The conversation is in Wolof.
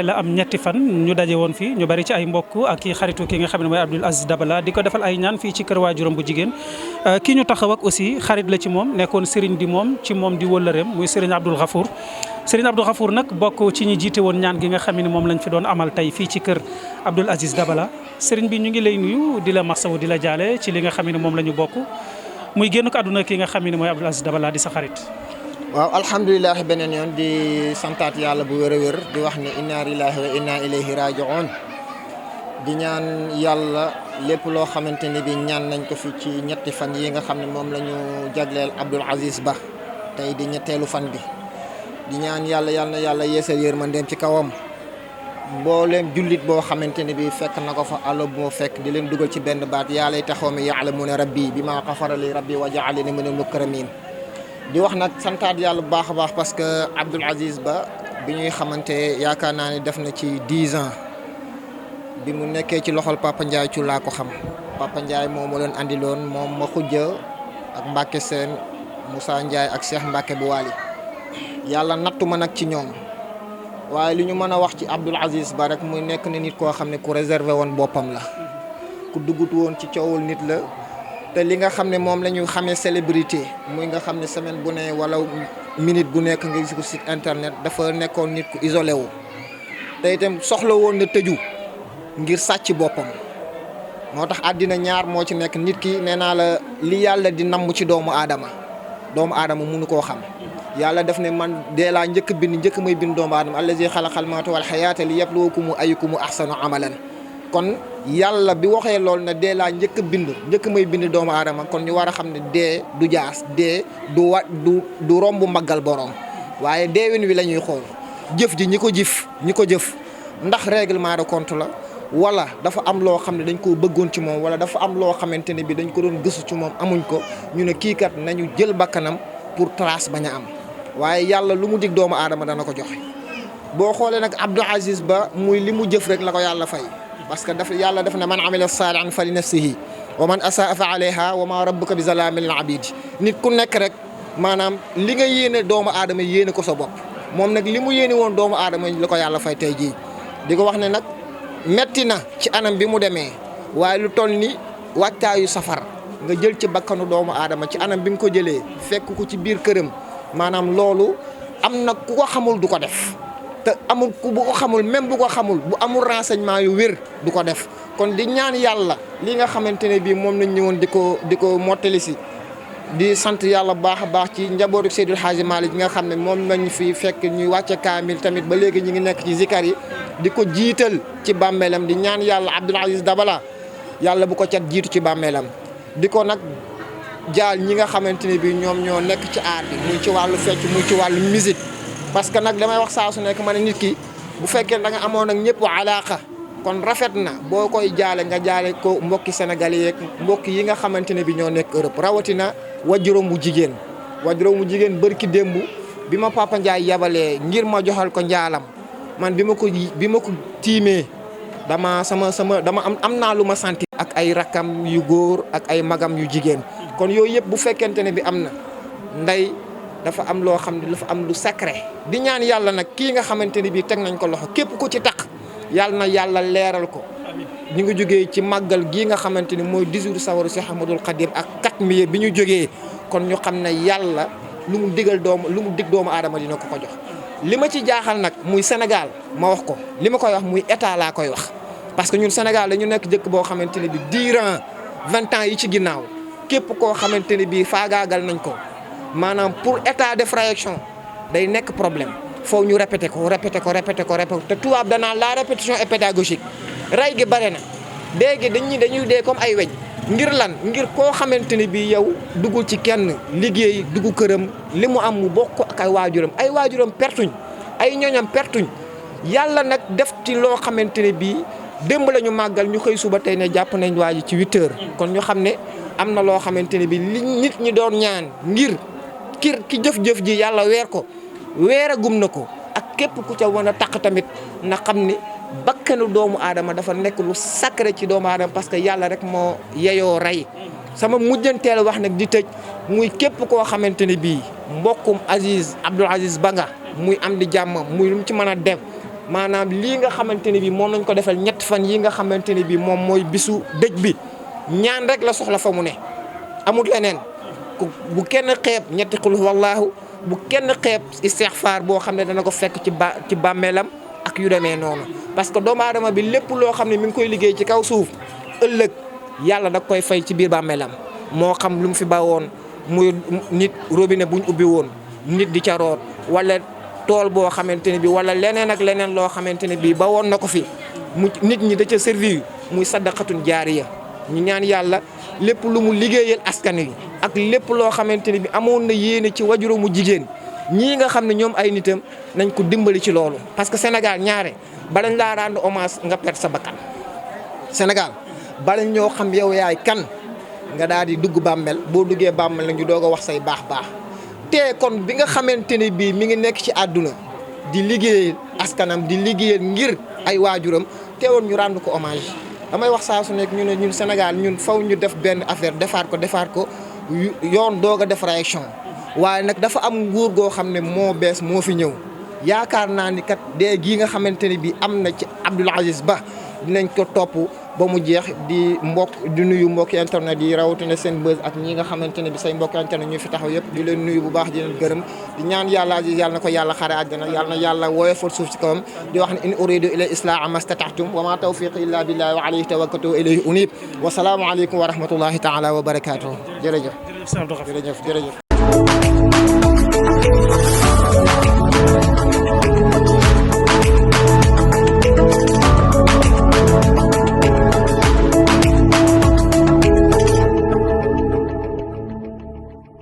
la am ñetti fan ñu daje woon fii ñu bari ci ay mbokk ak ki xaritu ki nga xam ne mooy Abdoul Aziz Dabala di ko defal ay ñaan fii ci kër waajuram bu jigéen ki ñu taxaw ak aussi xarit la ci moom nekkoon Serigne di moom ci moom di wëllëreem muy Serigne Abdoul Khafour Serigne Abdoul Khafour nag bokk ci ñi jiite woon ñaan gi nga xam ne moom lañ fi doon amal tey fii ci kër Abdoul Aziz Dabala Serigne bi ñu ngi lay nuyu di la masawu di la jaale ci li nga xam ne moom la ñu bokk muy génn ko àdduna ki nga xam ne mooy Abdoul Aziz Dabala di sa xarit. waaw alhamdulilah beneen yoon di santaat yàlla bu wér a wér di wax ne inna lillahi wa inna ilayhi raji'un di ñaan yàlla lépp loo xamante ne bi ñaan nañ ko fi ci ñetti fan yi nga xam ne moom la ñu jagleel Abdoul Aziz Ba tey di ñetteelu fan bi di ñaan yàlla na yàlla yeesal yërmandeem ci kawam mbooleem jullit boo xamante ne bi fekk na ko fa àll bu ma fekk di leen dugal ci benn baat yàlla taxaw mi ya'lamuna rabbi bima ghafara li rabbi wa ja'alani minal mukramin di wax nag santaat yàlla bu baax a baax parce que Abdoul Aziz Ba bi ñuy xamante yaakaar naa ne def na ci 10 ans bi mu nekkee ci loxol Papa Ndiaye ci laa ko xam Papa Ndiaye moom moo leen andiloon moom ma xujja ak Mbacke Sène Moussa Ndiaye ak Cheikh Mbacke bu Waali yàlla nattu ma nag ci ñoom waaye li ñu mën a wax ci Abdoul Aziz Ba rek muy nekk na nit koo xam ne ku réservé woon boppam la ku duggut woon ci coowul nit la. te li nga xam ne moom la ñu xamee célébrité muy nga xam ne semaine bu ne wala minute bu nekk nga gis ko site internet dafa nekkoon nit ku isolé wu te itam soxla woon na tëju ngir sàcc boppam moo tax àddina ñaar moo ci nekk nit ki nee naa la li yàlla di namm ci doomu aadama mënu koo xam yàlla def ne man dee laa njëkk may bind doomu aadama allazi xalaqal mawta wal xayaata li yabluwakum ayyukum ahsanu amalan kon yàlla bi waxee loolu na dee laa njëkk may bind doomu aadama kon ñu war a xam ne dee du jaas dee du romb màggal borom waaye deewin wi la ñuy xool jëf ji ñi ko jëf ndax règlement de compte la wala dafa am loo xam ne dañ koo bëggoon ci moom wala dafa am loo xamante ne bi dañ ko doon gëstu ci moom amuñ ko ñu ne kii kat nañu jël bakkanam pour trace bañ a am waaye yàlla lu mu dig doomu aadama dana ko joxe boo xoolee nag Abdoul Aziz Ba muy li mu jëf rek la ko yàlla fay. parce que yàlla def na man amila saalihan fa li nafsihi wa man asaa fa alayha wa ma rabbuka bi zalaamil abid nit ku nekk rek maanaam li nga yéene doomu aadama yéene ko sa bopp moom nag li mu yéene woon doomu aadama la ko yàlla fay tey jii di ko wax ne nag metti na ci anam bi mu demee waaye lu toll ni wàccaayu safar nga jël ci bakkanu doomu aadama ci anam bi nga ko jëlee fekk ko ci biir këram maanaam loolu am na ku ko xamul du ko def te amul ku bu ko xamul même bu ko xamul bu amul renseignement yu wér du ko def kon di ñaan yàlla li nga xamante ne bii moom lañ ñëwoon di ko mottali si di sant yàlla baax a baax ci njabootu Seydil Hadji Malick nga xam ne moom lañ fi fekk ñuy wàcce kaamil tamit ba léegi ñu ngi nekk ci zikar yi di ko jiital ci bàmmeelam di ñaan yàlla Abdoul Aziz Dabala yàlla bu ko cat jiitu ci bàmmeelam di ko nag jaal ñi nga xamante ne bii ñoom ñoo nekk ci aar bi muy ci wàllu fecc muy ci wàllu musique parce que nag damay wax saa su nekk ma ne nit ki bu fekkee da nga amoon ak ñëpp alaaqa kon rafet na boo koy jaale nga jaale ko mbokki sénégalais yeeg mbokki yi nga xamante ne bi ñoo nekk Europe rawatina wajuróom bu jigéen bërki démb bi ma Papa Ndiaye yabalee ngir ma joxal ko njaalam man bi ma ko tiimee dama am naa lu ma santi ak ay rakkam yu góor ak ay magam yu jigéen kon yooyu yëpp bu fekkente ne bi am na ndey dafa am loo xam ne dafa am lu sacré di ñaan yàlla nag kii nga xamante ni bii teg nañ ko loxo képp ku ci taq yàlla na yàlla leeral ko ñu ngi jógee ci màggal gii nga xamante ni mooy 18 sawaru Cheikh Ahmadoul Khadim ak 4 mi bi ñu jógee kon ñu xam ne yàlla lu mu dig doomu aadama dina ko jox li ma ci jaaxal nag muy Sénégal ma wax ko li ma koy wax muy état laa koy wax parce que ñun Sénégal dañu nekk dëkk boo xamante ne bi durant 20 ans yi ci ginnaaw képp koo xamante ne bii faagaagal nañ ko maanaam pour état def réaction day nekk problème foofu ñu répété ko te tubaab danaa la répétition est pédagogique rey gi bare na léegi dañuy dee comme ay weñ ngir lan ngir koo xamante ne bii yow dugul ci kenn liggéey dugg këram li mu am mu bokk ak ay waajuram pertuñ ay ñooñam pertuñ yàlla nag def ci loo xamante ne bii démb la ñu màggal ñu xëy suba tey ne jàpp nañ waa ji ci 8 heures kon ñu xam ne am na loo xamante ne bii li nit ñi doon ñaan ngir ki jëf-jëf ji yàlla weeragum na ko ak képp ku ca wan a taq tamit na xam ni bakkanu doomu aadama dafa nekk lu sacré ci doomu aadama parce que yàlla rek moo yeyoo rey sama mujjanteel wax nag di tëj muy képp koo xamante ne bii mbokkum Abdoul Aziz Ba nga muy am di jàmm muy lu mu ci mën a def maanaam lii nga xamante ne bi moom lañ ko defal ñett fan yi nga xamante ne bi moom mooy bisu dëj bi ñaan rek la soxla fa mu ne amul leneen bu kenn xeeb ñetti xul wallaahu bu kenn xeeb istixfaar boo xam ne dana ko fekk ci bàmmeelam ak yu demee noonu parce que doomu aadama bi lépp loo xam ne mi ngi koy liggéey ci kaw suuf ëllëg yàlla da koy fay ci biir bàmmeelam moo xam lu mu fi bawoon muy nit robinet buñ ubbi woon nit di ca root wala tool boo xamante ne bi wala leneen ak leneen loo xamante ne bii bawoon na ko fi mu nit ñi da ca servir muy saddaqatun jaariya ñu ñaan yàlla lépp lu mu liggéeyal askan wi ak lépp loo xamante ne bi amoon na yéene ci wajuro mu jigéen ñii nga xam ne ñoom ay nitam nañ ko dimbali ci loolu parce que Sénégal ñaare balañ laa rendre hommage nga perte sa bakkan Sénégal balañ ñoo xam yow yaay kan nga daal di dugg bàmmel boo duggee bàmmel nag ñu doog a wax say baax te kon bi nga xamante ne bii mi ngi nekk ci àdduna di liggéeyal askanam di liggéeyal ngir ay waajuram teewoon ñu rendre ko hommage damay wax saa su nekk ñu ne ñun Sénégal ñun faw ñu def benn affaire defaat ko yoon doog a def réaction waaye nag dafa am nguur goo xam ne moo bees moo fi ñëw yaakaar naa ni kat dee gii nga xamante ne bii am na ci Abdoul Aziz Ba dinañ ko topp ba mu jeex di nuyu mbokki internet yi rawatina seen buzz ak ñi nga xamante ne bi say mbokki internet ñu fi taxaw yëpp di leen nuyu bu baax di leen gërëm di ñaan yàlla Aziz yàlla na ko yàlla xare àjjana yàlla na yàlla woyofal suuf ci kawam di wax ne in uridu ila islaaha mastata'tum wa ma tawfiqi illa billahi wa alayhi tawakkaltu wa ilayhi unib wa salaamu aleykum wa rahmatullahi taala wa barakatuh jërëjëf